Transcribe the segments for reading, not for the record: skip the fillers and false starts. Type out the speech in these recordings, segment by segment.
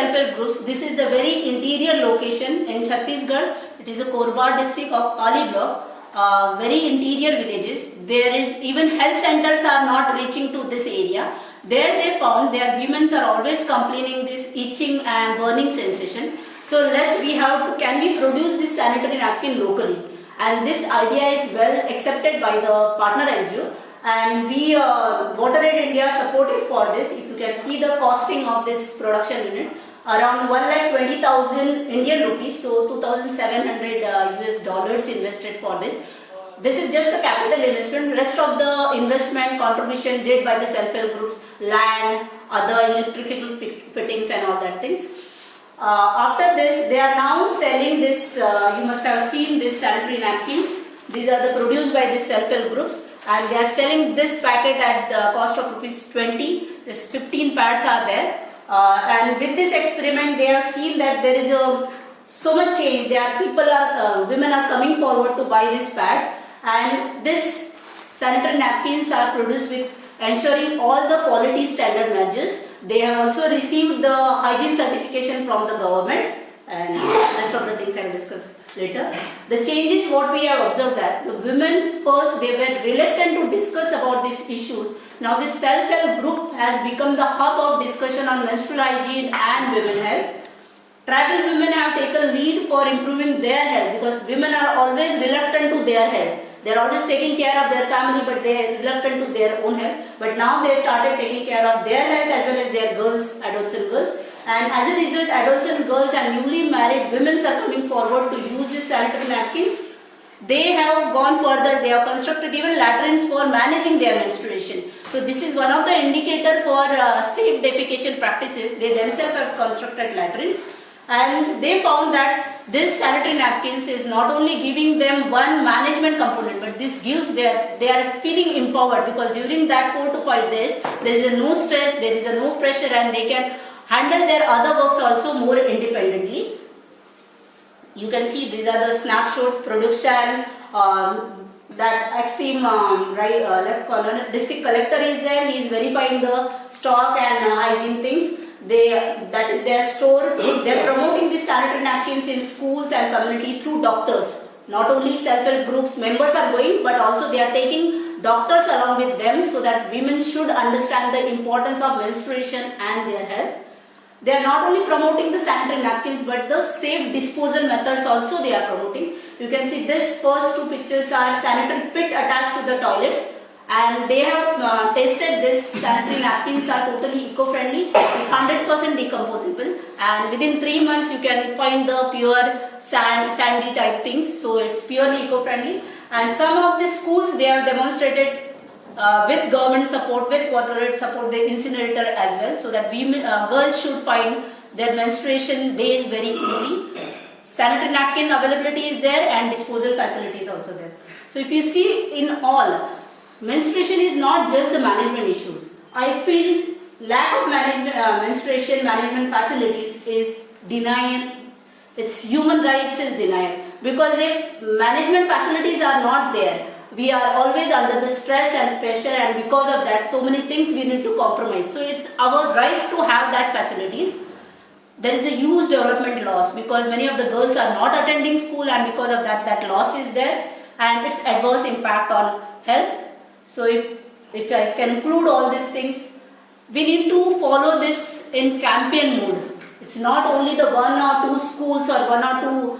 self-help groups. This is the very interior location in Chhattisgarh. It is a Korba district of Pali block. Very interior villages. There is even health centers are not reaching to this area. There they found their women are always complaining this itching and burning sensation. So can we produce this sanitary napkin locally? And this idea is well accepted by the partner NGO. And we, WaterAid India supported for this. If you can see the costing of this production unit, around 1,20,000 Indian rupees, so 2,700 US dollars invested for this. This is just a capital investment. Rest of the investment contribution did by the self-help groups, land, other electrical fittings and all that things. After this, they are now selling this, you must have seen this sanitary napkins. These are the produced by these self-help groups, and they are selling this packet at the cost of rupees 20. This 15 pads are there. And with this experiment, they have seen that there is so much change. Women are coming forward to buy these pads, and this sanitary napkins are produced with ensuring all the quality standard measures. They have also received the hygiene certification from the government, and rest of the things I will discuss later. The changes what we have observed that the women first they were reluctant to discuss about these issues. Now this self-help group has become the hub of discussion on menstrual hygiene and women health. Tribal women have taken lead for improving their health because women are always reluctant to their health. They are always taking care of their family, but they are reluctant to their own health. But now they started taking care of their health as well as their girls, adults and girls. And as a result, adults and girls and newly married women are coming forward to use these sanitary napkins. They have gone further. They have constructed even latrines for managing their menstruation. So this is one of the indicator for safe defecation practices. They themselves have constructed latrines. And they found that this sanitary napkins is not only giving them one management component, but this gives they are feeling empowered because during that 4 to 5 days, there is no stress, there is no pressure, and they can handle their other works also more independently. You can see these are the snapshots, production, that extreme left corner, district collector is there, he is verifying the stock and hygiene things. That is their store. They are promoting these sanitary napkins in schools and community through doctors. Not only self-help groups members are going, but also they are taking doctors along with them so that women should understand the importance of menstruation and their health. They are not only promoting the sanitary napkins, but the safe disposal methods also they are promoting. You can see this first 2 pictures are sanitary pit attached to the toilets. And they have tested this sanitary napkins are totally eco-friendly. It's 100% decomposable, and within 3 months you can find the pure sandy type things. So it's purely eco-friendly. And some of the schools they have demonstrated with government support, with WaterAid support, the incinerator as well, so that girls should find their menstruation days very easy. Sanitary napkin availability is there, and disposal facility is also there. So if you see in all, menstruation is not just the management issues. I feel lack of menstruation management facilities is denial. It's human rights is denial. Because if management facilities are not there, we are always under the stress and pressure, and because of that so many things we need to compromise. So it's our right to have that facilities. There is a huge development loss because many of the girls are not attending school, and because of that loss is there, and its adverse impact on health. So if I conclude all these things, we need to follow this in campaign mode. It's not only the 1 or 2 schools or 1 or 2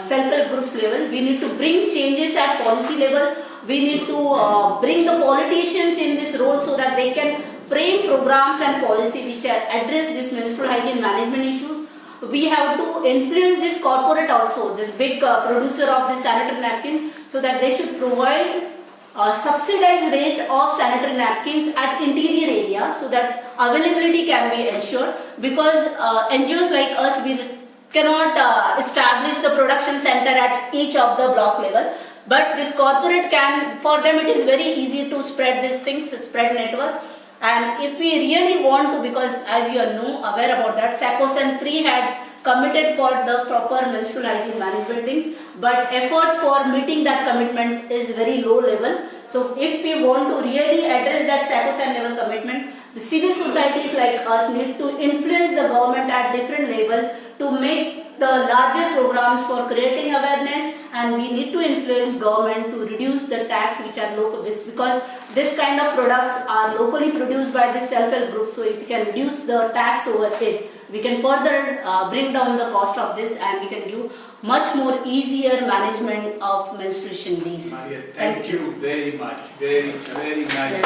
self-help groups level. We need to bring changes at policy level. We need to bring the politicians in this role so that they can frame programs and policy which address this menstrual hygiene management issues. We have to influence this corporate also, this big producer of this sanitary napkin, so that they should provide subsidized rate of sanitary napkins at interior area so that availability can be ensured, because NGOs like us, we cannot establish the production center at each of the block level, but this corporate can, for them it is very easy to spread these things, spread network. And if we really want to, because as you are aware about that, SACOSAN 3 had committed for the proper menstrual hygiene management things, but efforts for meeting that commitment is very low level. So if we want to really address that sacrosanct level commitment, the civil societies like us need to influence the government at different level to make the larger programs for creating awareness, and we need to influence government to reduce the tax which are local, because this kind of products are locally produced by the self-help groups. So if we can reduce the tax over it, we can further bring down the cost of this, and we can give much more easier management of menstruation days. Maria, thank you very much. Very, very nice.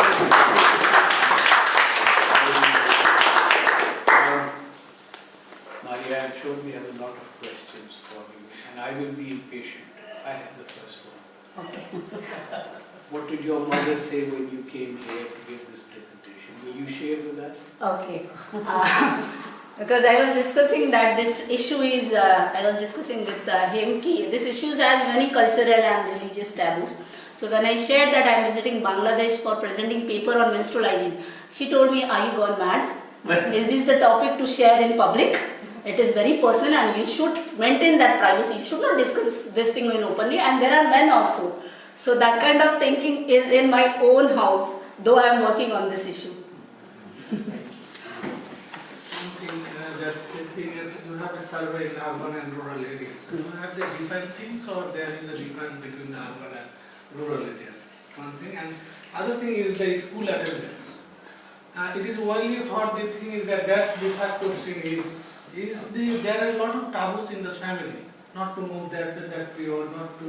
Maria, I'm sure we have a lot of questions for you, and I will be impatient. I have the first one. Okay. What did your mother say when you came here to give this presentation? Will you share with us? Okay. Because I was discussing that this issue is, I was discussing with him, this issue has many cultural and religious taboos. So when I shared that I am visiting Bangladesh for presenting paper on menstrual hygiene, she told me, "Are you gone mad? Is this the topic to share in public? It is very personal and you should maintain that privacy. You should not discuss this thing in openly, and there are men also." So that kind of thinking is in my own house, though I am working on this issue. You have a survey in urban and rural areas. Have they defined things, or there is a difference between the urban and rural areas? One thing, and other thing is the school attendance. It is widely thought, the thing is that the first question is there are a lot of taboos in the family, not to move that period, not to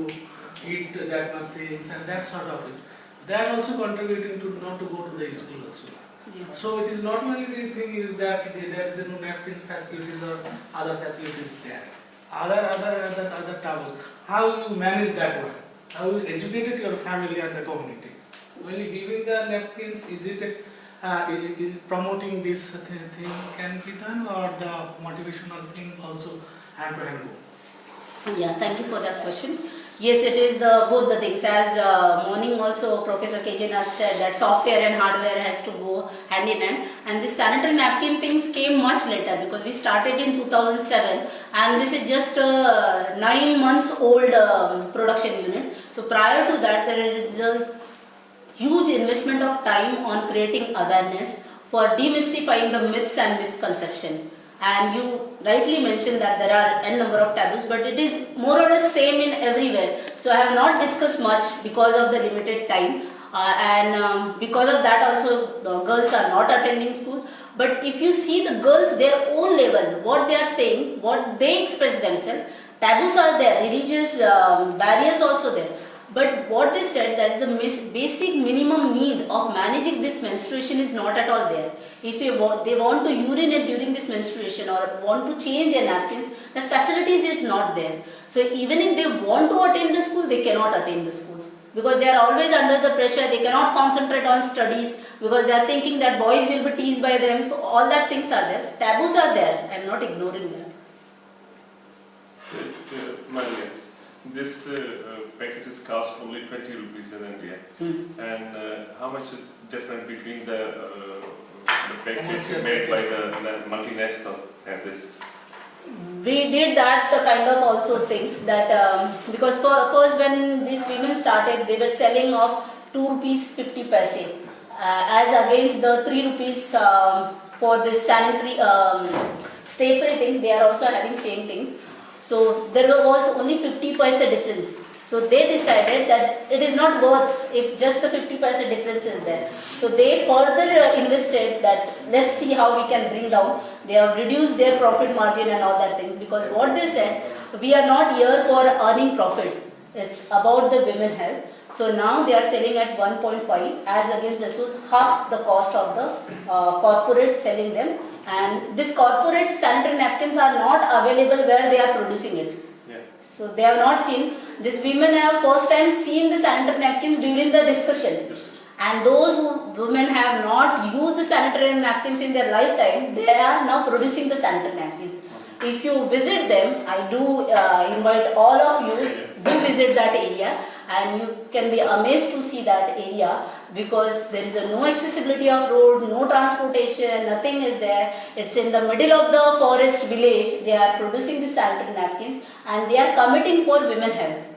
eat that much things, and that sort of it. That also contributing to not to go to the school also. Yeah. So it is not only the thing is that there is no napkins facilities or other facilities there. Other taboos. How you manage that one? How you educated your family and the community? When you giving the napkins, is it promoting this thing can be done, or the motivational thing also hand to hand go? Yeah, thank you for that question. Yes, it is both the things. As morning also Professor K.J. Nath said that software and hardware has to go hand in hand, and this sanitary napkin things came much later because we started in 2007, and this is just a 9 months old production unit. So prior to that, there is a huge investment of time on creating awareness for demystifying the myths and misconception. And you rightly mentioned that there are n number of taboos, but it is more or less same in everywhere. So I have not discussed much because of the limited time, and because of that also girls are not attending school. But if you see the girls, their own level, what they are saying, what they express themselves, taboos are there, religious barriers also there. But what they said, that the basic minimum need of managing this menstruation is not at all there. If they want to urinate during this menstruation or want to change their napkins, the facilities is not there. So even if they want to attend the school, they cannot attend the schools because they are always under the pressure. They cannot concentrate on studies because they are thinking that boys will be teased by them. So all that things are there. So taboos are there. I am not ignoring them. Maria, this packet is cost only 20 rupees in India. And how much is different between the package made by the multinational and this? We did that kind of also things that because first when these women started, they were selling of 2 rupees 50 paise as against the 3 rupees for this sanitary stay-free thing. They are also having same things. So there was only 50 paise difference. So they decided that it is not worth if just the 50 paise difference is there. So they further invested that let's see how we can bring down. They have reduced their profit margin and all that things because what they said, we are not here for earning profit. It's about the women health. So now they are selling at 1.5 as against this was half the cost of the corporate selling them. And this corporate sanitary napkins are not available where they are producing it. Yeah. So they have not seen. These women have first time seen the sanitary napkins during the discussion. And those women have not used the sanitary napkins in their lifetime, they are now producing the sanitary napkins. If you visit them, I do invite all of you, do visit that area, and you can be amazed to see that area because there is no accessibility of road, no transportation, nothing is there. It's in the middle of the forest village. They are producing the sanitary napkins and they are committing for women health.